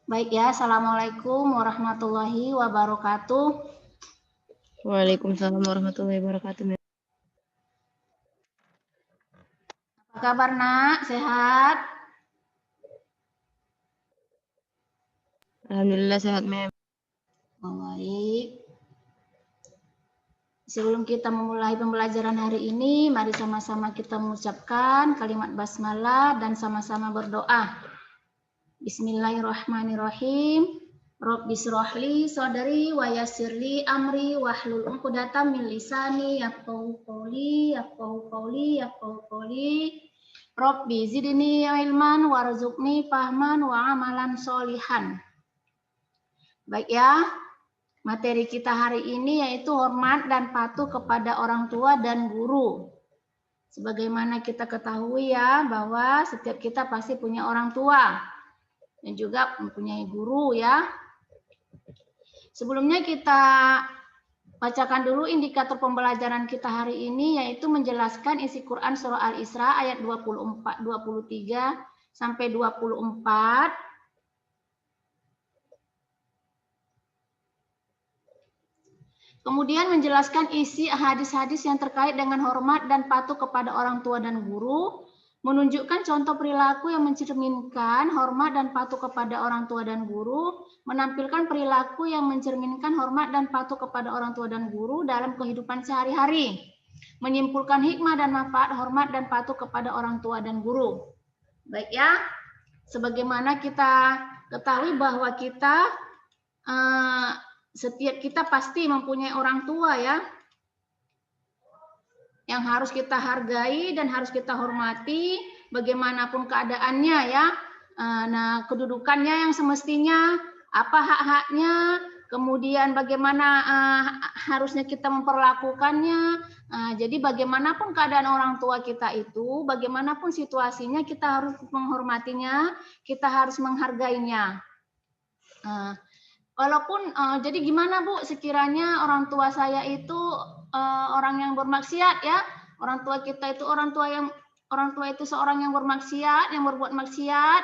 Baik ya, Assalamualaikum warahmatullahi wabarakatuh. Waalaikumsalam warahmatullahi wabarakatuh. Apa kabar nak? Sehat? Alhamdulillah sehat, Mem. Baik. Sebelum kita memulai pembelajaran hari ini, mari sama-sama kita mengucapkan kalimat basmalah dan sama-sama berdoa. Bismillahirrahmanirrahim. Rabbi shrahli sadri wa yassirli amri wahlul 'uqdatam min lisani yafqahu qawli. Rabbi zidni ilman warzuqni fahman wa amalan solihan. Baik ya, materi kita hari ini yaitu hormat dan patuh kepada orang tua dan guru. Sebagaimana kita ketahui ya, bahwa setiap kita pasti punya orang tua dan juga mempunyai guru ya. Sebelumnya kita bacakan dulu indikator pembelajaran kita hari ini, yaitu menjelaskan isi Quran surah Al-Isra ayat 23 sampai 24. Kemudian menjelaskan isi hadis-hadis yang terkait dengan hormat dan patuh kepada orang tua dan guru, menunjukkan contoh perilaku yang mencerminkan hormat dan patuh kepada orang tua dan guru, menampilkan perilaku yang mencerminkan hormat dan patuh kepada orang tua dan guru dalam kehidupan sehari-hari, menyimpulkan hikmah dan manfaat hormat dan patuh kepada orang tua dan guru. Baik ya, sebagaimana kita ketahui bahwa kita setiap kita pasti mempunyai orang tua ya, yang harus kita hargai dan harus kita hormati bagaimanapun keadaannya ya. Nah, kedudukannya yang semestinya, apa hak-haknya, kemudian bagaimana harusnya kita memperlakukannya. Jadi bagaimanapun keadaan orang tua kita itu, bagaimanapun situasinya, kita harus menghormatinya, kita harus menghargainya. Walaupun jadi gimana Bu, sekiranya orang tua saya itu orang yang bermaksiat ya, orang tua kita itu orang tua itu seorang yang bermaksiat, yang berbuat maksiat,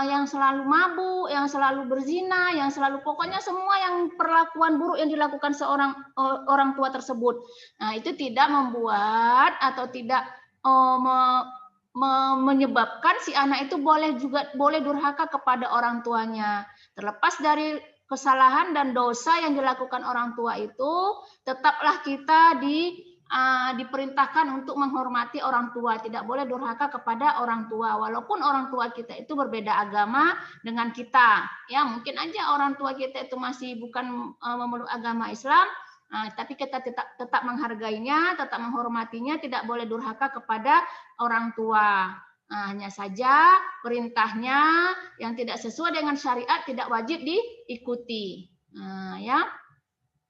yang selalu mabuk, yang selalu berzina, yang selalu pokoknya semua yang perlakuan buruk yang dilakukan seorang orang tua tersebut. Nah, itu tidak membuat atau tidak menyebabkan si anak itu boleh durhaka kepada orang tuanya. Terlepas dari kesalahan dan dosa yang dilakukan orang tua itu, tetaplah kita diperintahkan untuk menghormati orang tua, tidak boleh durhaka kepada orang tua, walaupun orang tua kita itu berbeda agama dengan kita. Ya, mungkin aja orang tua kita itu masih bukan memeluk agama Islam, tapi kita tetap menghargainya, tetap menghormatinya, tidak boleh durhaka kepada orang tua. Hanya saja perintahnya yang tidak sesuai dengan syariat tidak wajib diikuti. Ya,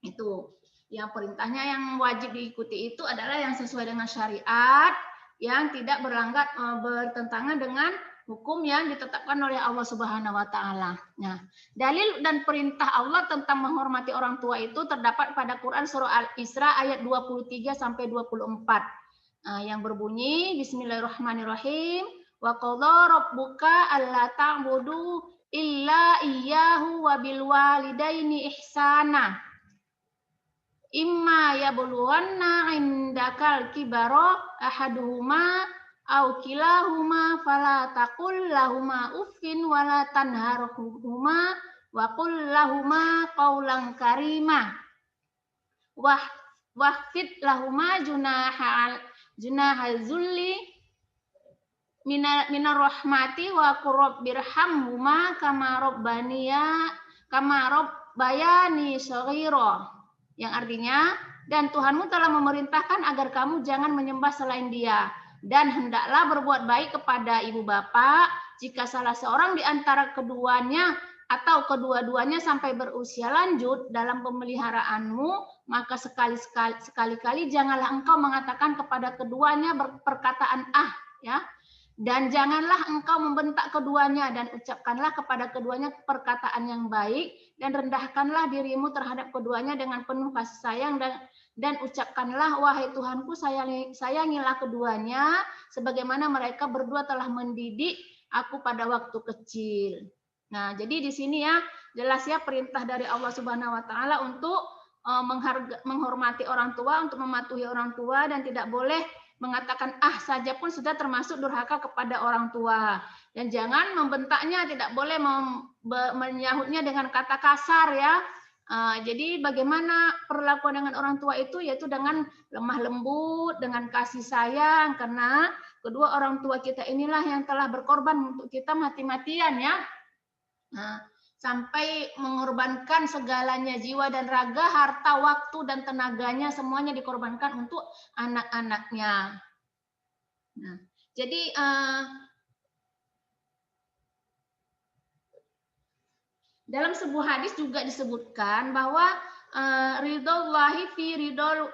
itu. Yang perintahnya yang wajib diikuti itu adalah yang sesuai dengan syariat, yang tidak bertentangan dengan hukum yang ditetapkan oleh Allah Subhanahu wa taala. Nah, dalil dan perintah Allah tentang menghormati orang tua itu terdapat pada Quran surah Al-Isra ayat 23 sampai 24. Yang berbunyi Bismillahirrahmanirrahim, wa qadha rabbuka alla ta'budu illa iyyahu wa bil walidaini ihsana. Imma yablughanna indakal kibara ahaduhuma aw kilahuma fala taqul lahuma uffin wala tanharhuma wa qul lahuma qawlan karima wahfid lahuma junahal zulli minar rahmati wa qur birhamhuma kama rabbayani shaghira, yang artinya, dan Tuhanmu telah memerintahkan agar kamu jangan menyembah selain Dia, dan hendaklah berbuat baik kepada ibu bapa. Jika salah seorang di antara keduanya atau kedua-duanya sampai berusia lanjut dalam pemeliharaanmu, maka sekali-kali janganlah engkau mengatakan kepada keduanya perkataan ya. Dan janganlah engkau membentak keduanya, dan ucapkanlah kepada keduanya perkataan yang baik, dan rendahkanlah dirimu terhadap keduanya dengan penuh kasih sayang, dan ucapkanlah, wahai Tuhanku, sayangilah keduanya sebagaimana mereka berdua telah mendidik aku pada waktu kecil. Nah, jadi di sini ya jelas ya perintah dari Allah Subhanahu wa taala untuk menghormati orang tua, untuk mematuhi orang tua dan tidak boleh mengatakan ah saja pun sudah termasuk durhaka kepada orang tua. Dan jangan membentaknya, tidak boleh menyahutnya dengan kata kasar ya. Jadi bagaimana perlakuan dengan orang tua itu yaitu dengan lemah lembut, dengan kasih sayang karena kedua orang tua kita inilah yang telah berkorban untuk kita mati-matian ya. Nah, sampai mengorbankan segalanya jiwa dan raga, harta, waktu dan tenaganya semuanya dikorbankan untuk anak-anaknya. Nah, jadi dalam sebuah hadis juga disebutkan bahwa ridhollahi fi ridhol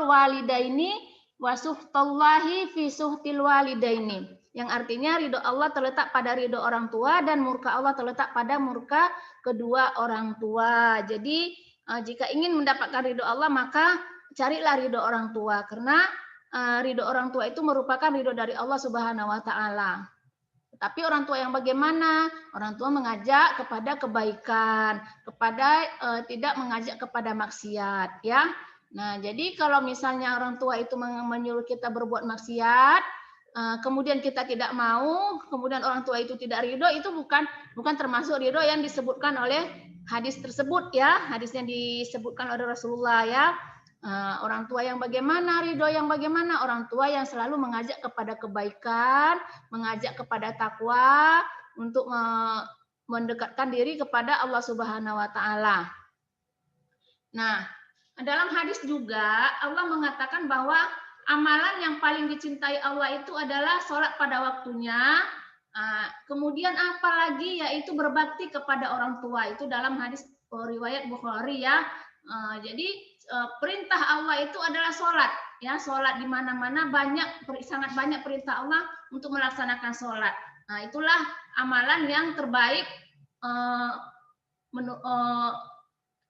walidaini wa suhtallahi fi suhtil walidaini. Yang artinya ridho Allah terletak pada ridho orang tua dan murka Allah terletak pada murka kedua orang tua. Jadi jika ingin mendapatkan ridho Allah maka carilah ridho orang tua karena ridho orang tua itu merupakan ridho dari Allah Subhanahu wa taala. Tapi orang tua yang bagaimana? Orang tua mengajak kepada kebaikan, kepada tidak mengajak kepada maksiat, ya. Nah, jadi kalau misalnya orang tua itu menyuruh kita berbuat maksiat, kemudian kita tidak mau, kemudian orang tua itu tidak ridho, itu bukan termasuk ridho yang disebutkan oleh hadis tersebut, ya. Hadisnya disebutkan oleh Rasulullah, ya. Orang tua yang bagaimana, ridho yang bagaimana, orang tua yang selalu mengajak kepada kebaikan, mengajak kepada takwa untuk mendekatkan diri kepada Allah Subhanahu wa taala. Nah, dalam hadis juga Allah mengatakan bahwa amalan yang paling dicintai Allah itu adalah sholat pada waktunya. Kemudian apalagi yaitu berbakti kepada orang tua, itu dalam hadis riwayat Bukhari ya. Jadi perintah Allah itu adalah sholat, ya, sholat di mana-mana sangat banyak perintah Allah untuk melaksanakan sholat. Nah, itulah amalan yang terbaik,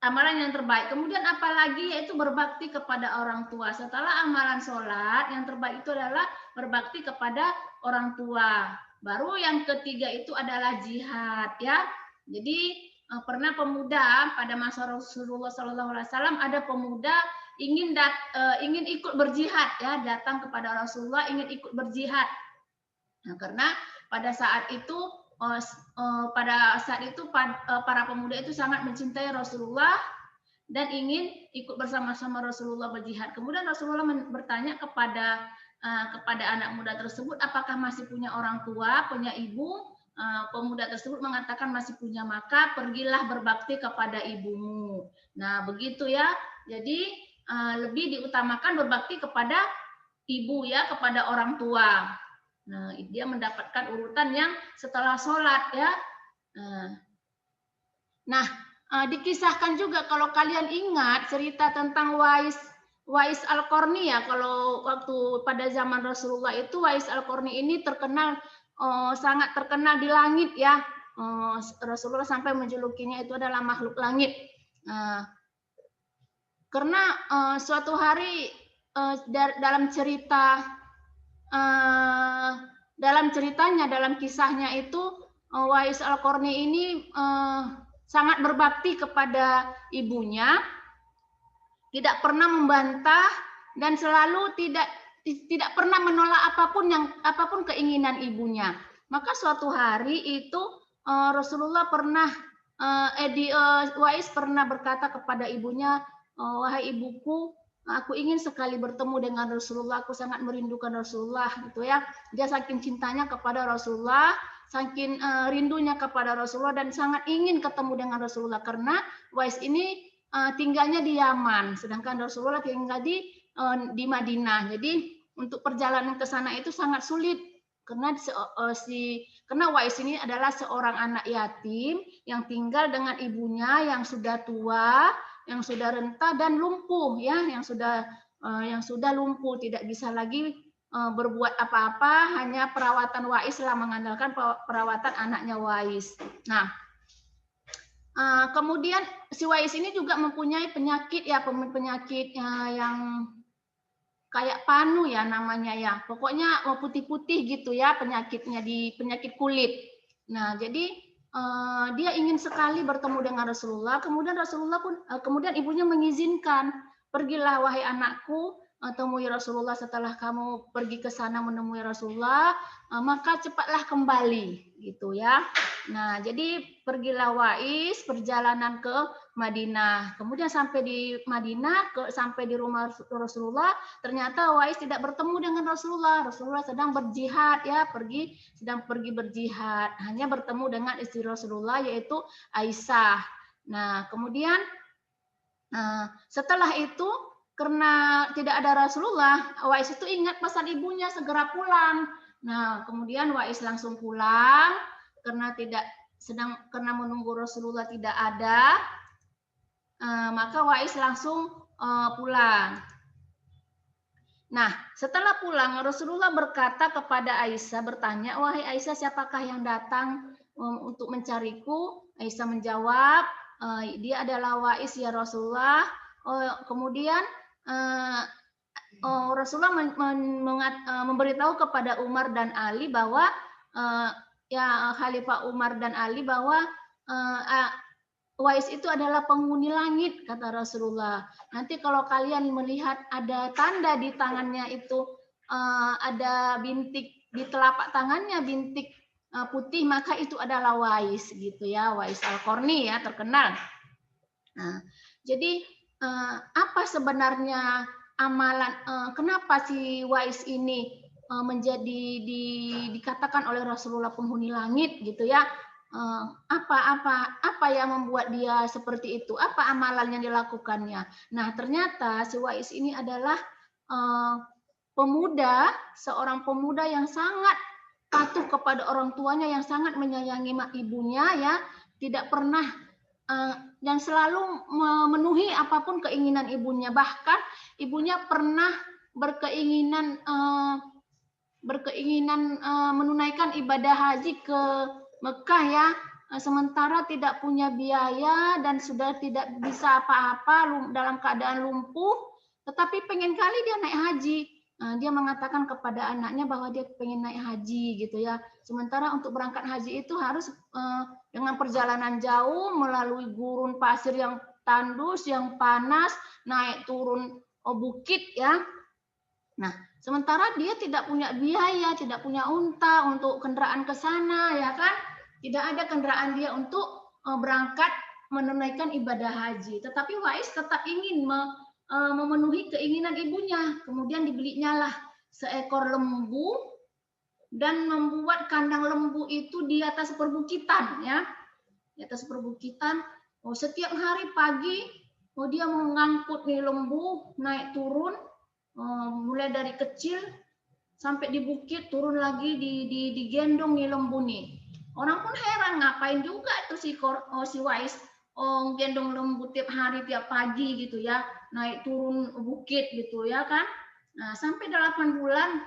amalan yang terbaik. Kemudian apalagi yaitu berbakti kepada orang tua. Setelah amalan sholat, yang terbaik itu adalah berbakti kepada orang tua. Baru yang ketiga itu adalah jihad, ya. Jadi pernah pemuda pada masa Rasulullah SAW ada pemuda ingin ikut berjihad, ya, datang kepada Rasulullah ingin ikut berjihad. Nah, karena pada saat itu para pemuda itu sangat mencintai Rasulullah dan ingin ikut bersama-sama Rasulullah berjihad. Kemudian Rasulullah bertanya kepada anak muda tersebut, apakah masih punya orang tua, punya ibu? Pemuda tersebut mengatakan masih punya, maka pergilah berbakti kepada ibumu. Nah, begitu ya. Jadi lebih diutamakan berbakti kepada ibu, ya, kepada orang tua. Nah, dia mendapatkan urutan yang setelah sholat, ya. Nah, dikisahkan juga kalau kalian ingat cerita tentang Wais Al-Qarni, ya. Kalau waktu pada zaman Rasulullah itu Wais Al-Qarni ini sangat terkenal di langit, ya. Rasulullah sampai menjulukinya itu adalah makhluk langit. Karena suatu hari dalam ceritanya, dalam kisahnya itu Wais Al-Qarni ini sangat berbakti kepada ibunya, tidak pernah membantah dan selalu tidak pernah menolak apapun keinginan ibunya. Maka suatu hari itu Rasulullah Wais pernah berkata kepada ibunya, wahai ibuku, aku ingin sekali bertemu dengan Rasulullah, aku sangat merindukan Rasulullah, gitu ya. Dia saking cintanya kepada Rasulullah, saking rindunya kepada Rasulullah dan sangat ingin ketemu dengan Rasulullah karena Wais ini tinggalnya di Yaman, sedangkan Rasulullah tinggal di Madinah. Jadi untuk perjalanan ke sana itu sangat sulit karena karena Wais ini adalah seorang anak yatim yang tinggal dengan ibunya yang sudah tua, yang sudah renta dan lumpuh, ya, yang sudah lumpuh, tidak bisa lagi berbuat apa-apa, hanya perawatan Wais lah, mengandalkan perawatan anaknya Wais. Nah, kemudian si Wais ini juga mempunyai penyakit, ya, yang kayak panu, ya, namanya, ya. Pokoknya putih-putih gitu, ya, penyakitnya, penyakit kulit. Nah, jadi dia ingin sekali bertemu dengan Rasulullah. Kemudian Rasulullah pun, kemudian ibunya mengizinkan, pergilah wahai anakku, temui Rasulullah. Setelah kamu pergi ke sana menemui Rasulullah, maka cepatlah kembali, gitu ya. Nah, jadi pergilah Wais perjalanan ke Madinah. Kemudian sampai di Madinah, sampai di rumah Rasulullah, ternyata Wais tidak bertemu dengan Rasulullah. Rasulullah sedang berjihad ya, sedang pergi berjihad. Hanya bertemu dengan istri Rasulullah yaitu Aisyah. Nah, kemudian setelah itu karena tidak ada Rasulullah, Wais itu ingat pesan ibunya segera pulang. Nah, kemudian Wais langsung pulang karena menunggu Rasulullah tidak ada, maka Wais langsung pulang. Nah, setelah pulang Rasulullah berkata kepada Aisyah, bertanya, wahai Aisyah, siapakah yang datang untuk mencariku? Aisyah menjawab, dia adalah Wais ya Rasulullah. Kemudian Rasulullah memberitahu kepada Umar dan Ali bahwa ya Khalifah Umar dan Ali bahwa Wais itu adalah penghuni langit, kata Rasulullah. Nanti kalau kalian melihat ada tanda di tangannya itu, ada bintik di telapak tangannya, bintik putih, maka itu adalah Wais, gitu ya. Wais Al-Qarni ya, terkenal. Nah, jadi apa sebenarnya amalan, kenapa si Wais ini menjadi dikatakan oleh Rasulullah penghuni langit, gitu ya? Apa yang membuat dia seperti itu? Apa amalan yang dilakukannya? Nah, ternyata si Wais ini adalah seorang pemuda yang sangat patuh kepada orang tuanya, yang sangat menyayangi ibunya ya, tidak pernah yang selalu memenuhi apapun keinginan ibunya. Bahkan ibunya pernah berkeinginan menunaikan ibadah haji ke Mekah ya, sementara tidak punya biaya dan sudah tidak bisa apa-apa, dalam keadaan lumpuh, tetapi pengen kali dia naik haji. Dia mengatakan kepada anaknya bahwa dia pengen naik haji gitu ya. Sementara untuk berangkat haji itu harus dengan perjalanan jauh melalui gurun pasir yang tandus, yang panas, naik turun bukit ya. Nah, sementara dia tidak punya biaya, tidak punya unta untuk kendaraan ke sana, ya kan? Tidak ada kendaraan dia untuk berangkat menunaikan ibadah haji. Tetapi Wais tetap ingin memenuhi keinginan ibunya. Kemudian dibelinya lah seekor lembu dan membuat kandang lembu itu di atas perbukitan, ya, di atas perbukitan. Setiap hari pagi, dia mengangkut nih lembu naik turun. Mulai dari kecil sampai di bukit, turun lagi digendong nih lembu nih. Orang pun heran, ngapain juga itu si Wais gendong lembu tiap hari, tiap pagi gitu ya, naik turun bukit gitu ya kan. Nah, sampai 8 bulan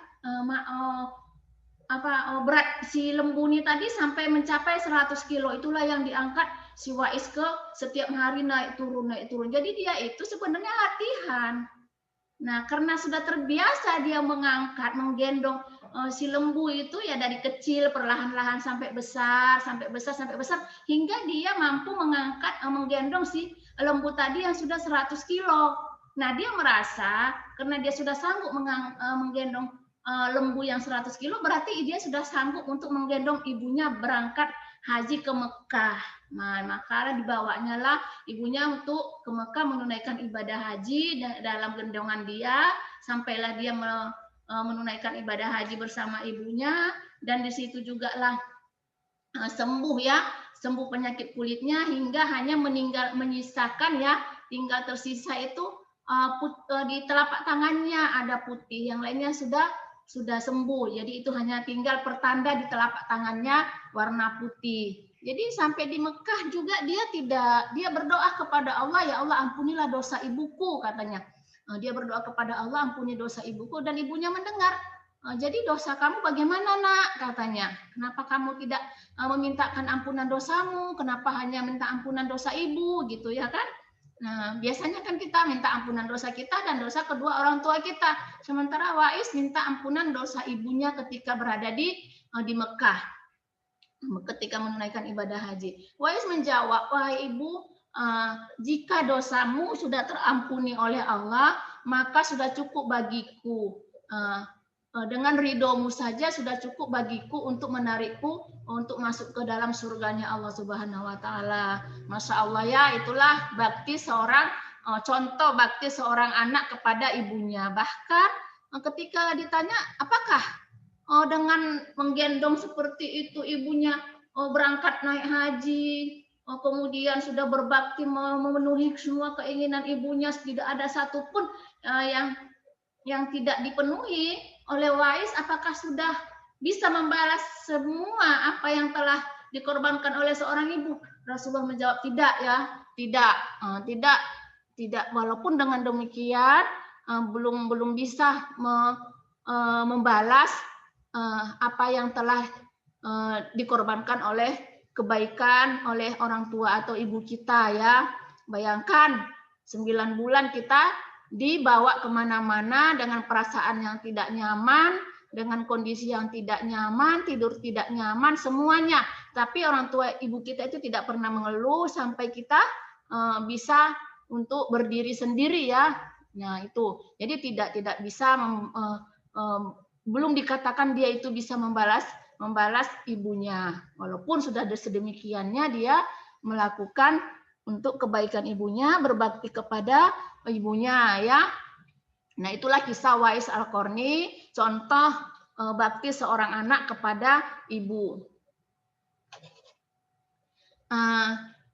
berat si lembu ini tadi sampai mencapai 100 kilo. Itulah yang diangkat si Wais ke setiap hari naik turun. Jadi dia itu sebenarnya latihan. Nah, karena sudah terbiasa dia menggendong si lembu itu ya dari kecil perlahan-lahan sampai besar, hingga dia mampu menggendong si lembu tadi yang sudah 100 kilo. Nah, dia merasa karena dia sudah sanggup menggendong lembu yang 100 kilo, berarti dia sudah sanggup untuk menggendong ibunya berangkat haji ke Mekah. Nah, maka dibawanya lah ibunya untuk ke Mekah menunaikan ibadah haji dalam gendongan dia, sampailah dia menunaikan ibadah haji bersama ibunya, dan di situ juga lah sembuh ya, sembuh penyakit kulitnya hingga hanya menyisakan ya, tinggal tersisa itu di telapak tangannya ada putih, yang lainnya sudah sembuh. Jadi itu hanya tinggal pertanda di telapak tangannya warna putih. Jadi sampai di Mekah juga dia berdoa kepada Allah, ya Allah ampunilah dosa ibuku, katanya. Dia berdoa kepada Allah, ampuni dosa ibuku, dan ibunya mendengar. Jadi dosa kamu bagaimana nak, katanya. Kenapa kamu tidak memintakan ampunan dosamu? Kenapa hanya minta ampunan dosa ibu, gitu ya kan? Nah, biasanya kan kita minta ampunan dosa kita dan dosa kedua orang tua kita. Sementara Wais minta ampunan dosa ibunya ketika berada di Mekah. ketika menunaikan ibadah haji. Wais menjawab, wahai ibu, jika dosamu sudah terampuni oleh Allah, maka sudah cukup bagiku. Dengan ridhomu saja sudah cukup bagiku untuk menarikku untuk masuk ke dalam surganya Allah Subhanahu wa taala. Masya Allah ya, itulah bakti seorang contoh bakti seorang anak kepada ibunya. Bahkan ketika ditanya apakah dengan menggendong seperti itu ibunya berangkat naik haji, kemudian sudah berbakti memenuhi semua keinginan ibunya, tidak ada satupun yang tidak dipenuhi oleh Wais, apakah sudah bisa membalas semua apa yang telah dikorbankan oleh seorang ibu? Rasulullah menjawab tidak ya, tidak. Walaupun dengan demikian belum bisa membalas apa yang telah dikorbankan oleh kebaikan oleh orang tua atau ibu kita ya. Bayangkan 9 bulan kita dibawa kemana-mana dengan perasaan yang tidak nyaman, dengan kondisi yang tidak nyaman, tidur tidak nyaman, semuanya. Tapi orang tua ibu kita itu tidak pernah mengeluh sampai kita bisa untuk berdiri sendiri ya. Nah itu, jadi tidak bisa belum dikatakan dia itu bisa membalas ibunya. Walaupun sudah sedemikiannya dia melakukan untuk kebaikan ibunya, berbakti kepada ibunya ya. Nah, itulah kisah Wais Al-Qarni, contoh bakti seorang anak kepada ibu.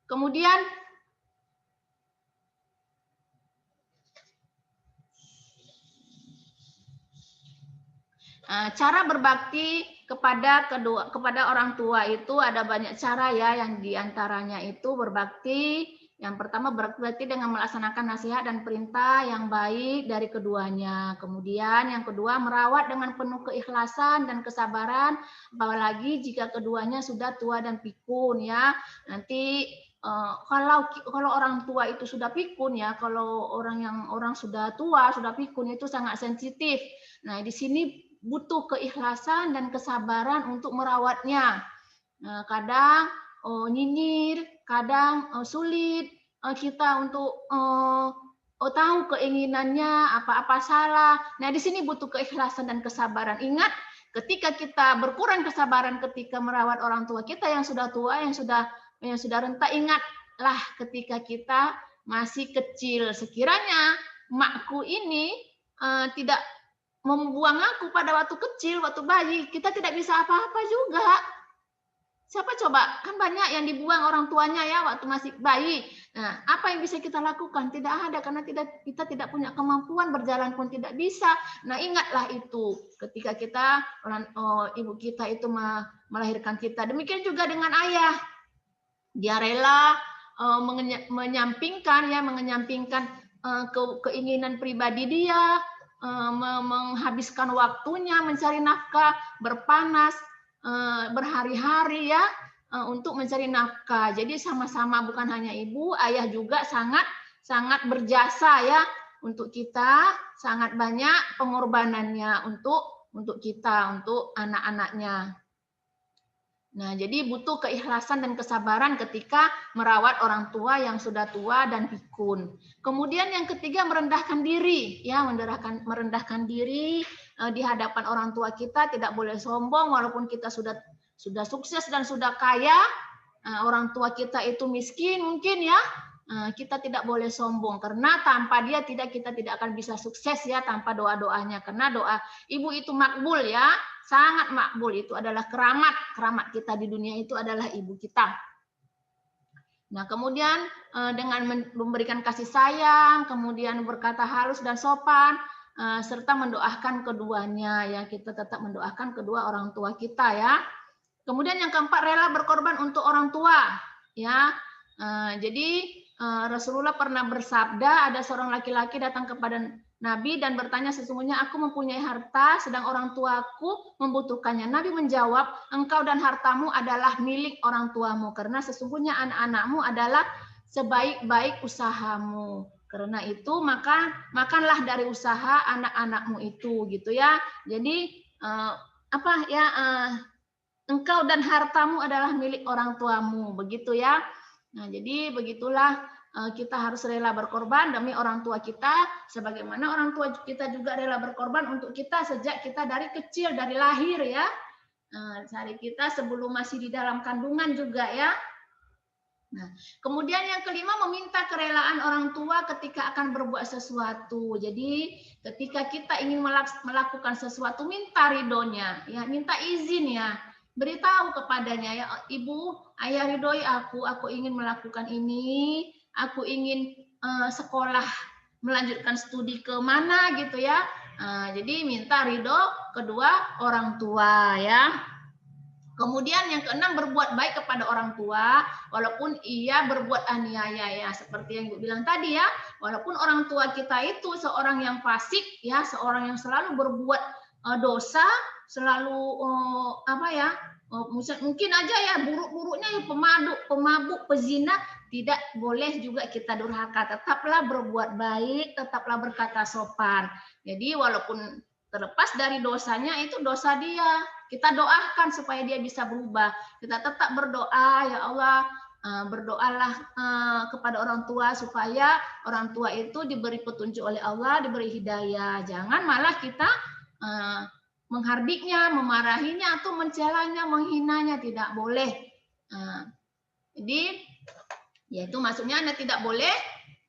Kemudian cara berbakti kepada orang tua itu ada banyak cara ya, yang diantaranya itu berbakti. Yang pertama berbakti dengan melaksanakan nasihat dan perintah yang baik dari keduanya. Kemudian yang kedua merawat dengan penuh keikhlasan dan kesabaran, apalagi jika keduanya sudah tua dan pikun ya. Nanti kalau orang tua itu sudah pikun ya, kalau orang sudah tua sudah pikun itu sangat sensitif. Nah di sini butuh keikhlasan dan kesabaran untuk merawatnya. Kadang nyinyir, kadang sulit kita untuk tahu keinginannya apa salah. Nah di sini butuh keikhlasan dan kesabaran. Ingat, ketika kita berkurang kesabaran ketika merawat orang tua kita yang sudah tua, yang sudah renta, ingatlah ketika kita masih kecil. Sekiranya makku ini tidak membuang aku pada waktu kecil, waktu bayi, kita tidak bisa apa-apa juga. Siapa coba? Kan banyak yang dibuang orang tuanya ya waktu masih bayi. Nah, apa yang bisa kita lakukan? Tidak ada, karena kita tidak punya kemampuan, berjalan pun tidak bisa. Nah, ingatlah itu ketika ibu kita itu melahirkan kita. Demikian juga dengan ayah. Dia rela menyampingkan keinginan pribadi dia, menghabiskan waktunya mencari nafkah, berpanas berhari-hari ya untuk mencari nafkah. Jadi sama-sama, bukan hanya ibu, ayah juga sangat berjasa ya untuk kita, sangat banyak pengorbanannya untuk kita, untuk anak-anaknya. Nah, jadi butuh keikhlasan dan kesabaran ketika merawat orang tua yang sudah tua dan pikun. Kemudian yang ketiga merendahkan diri, ya, merendahkan diri di hadapan orang tua kita, tidak boleh sombong walaupun kita sudah sukses dan sudah kaya. Orang tua kita itu miskin mungkin ya, kita tidak boleh sombong karena tanpa dia kita tidak akan bisa sukses ya, tanpa doa-doanya, karena doa ibu itu makbul ya. Sangat makbul, itu adalah keramat kita di dunia itu adalah ibu kita. Nah, kemudian dengan memberikan kasih sayang, kemudian berkata halus dan sopan, serta mendoakan keduanya ya, kita tetap mendoakan kedua orang tua kita ya. Kemudian yang keempat, rela berkorban untuk orang tua ya. Jadi Rasulullah pernah bersabda, ada seorang laki-laki datang kepada Nabi dan bertanya, sesungguhnya aku mempunyai harta sedang orang tuaku membutuhkannya. Nabi menjawab, engkau dan hartamu adalah milik orang tuamu, karena sesungguhnya anak-anakmu adalah sebaik-baik usahamu. Karena itu makanlah dari usaha anak-anakmu itu gitu ya. Jadi engkau dan hartamu adalah milik orang tuamu, begitu ya. Nah, jadi begitulah kita harus rela berkorban demi orang tua kita, sebagaimana orang tua kita juga rela berkorban untuk kita sejak kita dari kecil, dari lahir ya. Dari kita sebelum masih di dalam kandungan juga ya. Nah, kemudian yang kelima, meminta kerelaan orang tua ketika akan berbuat sesuatu. Jadi ketika kita ingin melakukan sesuatu, minta ridhonya, ya, minta izin ya, beritahu kepadanya ya, ibu, ayah ridhoi aku ingin melakukan ini, aku ingin sekolah melanjutkan studi ke mana gitu ya. Jadi minta ridho kedua orang tua ya. Kemudian yang keenam, berbuat baik kepada orang tua walaupun ia berbuat aniaya ya, seperti yang Ibu bilang tadi ya, walaupun orang tua kita itu seorang yang fasik ya, seorang yang selalu berbuat dosa, selalu mungkin aja ya buruk-buruknya ya, pemabuk, pezina, tidak boleh juga kita durhaka, tetaplah berbuat baik, tetaplah berkata sopan. Jadi walaupun terlepas dari dosanya, itu dosa dia, kita doakan supaya dia bisa berubah. Kita tetap berdoa, ya Allah, berdoalah kepada orang tua supaya orang tua itu diberi petunjuk oleh Allah, diberi hidayah. Jangan malah kita menghardiknya, memarahinya, atau mencelanya, menghinanya, tidak boleh. Jadi, yaitu maksudnya Anda tidak boleh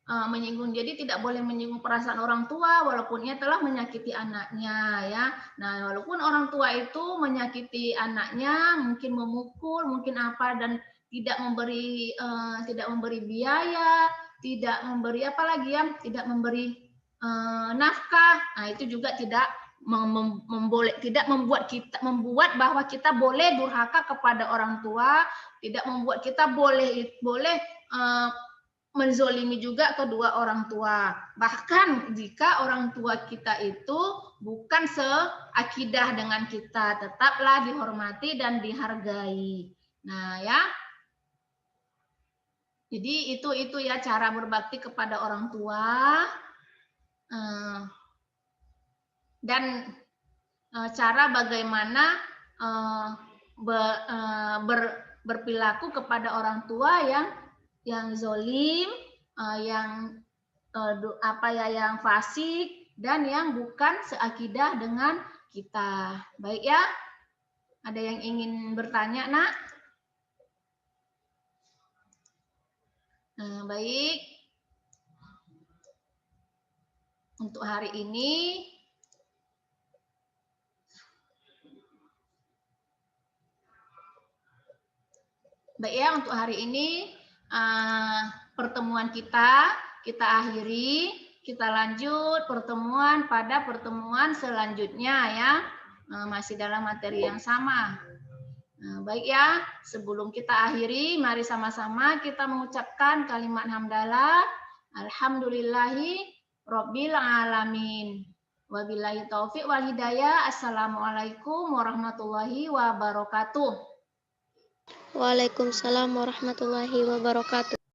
menyinggung, jadi tidak boleh menyinggung perasaan orang tua walaupun ia telah menyakiti anaknya ya. Nah, walaupun orang tua itu menyakiti anaknya, mungkin memukul, mungkin apa, dan tidak memberi biaya, tidak memberi apa lagi ya, tidak memberi nafkah. Nah, itu juga tidak tidak membuat bahwa kita boleh durhaka kepada orang tua, tidak membuat kita boleh menzolimi juga kedua orang tua. Bahkan jika orang tua kita itu bukan seakidah dengan kita, tetaplah dihormati dan dihargai. Nah ya, jadi itu ya cara berbakti kepada orang tua dan cara bagaimana berperilaku kepada orang tua yang zolim, yang yang fasik, dan yang bukan seakidah dengan kita. Baik ya, ada yang ingin bertanya, Nak? Baik. Untuk hari ini untuk hari ini pertemuan kita akhiri, kita lanjut pertemuan pada pertemuan selanjutnya ya, masih dalam materi yang sama. Baik ya, sebelum kita akhiri, mari sama-sama kita mengucapkan kalimat hamdalah, alhamdulillahi rabbil alamin. Wabillahi taufiq wal hidayah. Assalamualaikum warahmatullahi wabarakatuh. Waalaikumsalam warahmatullahi wabarakatuh.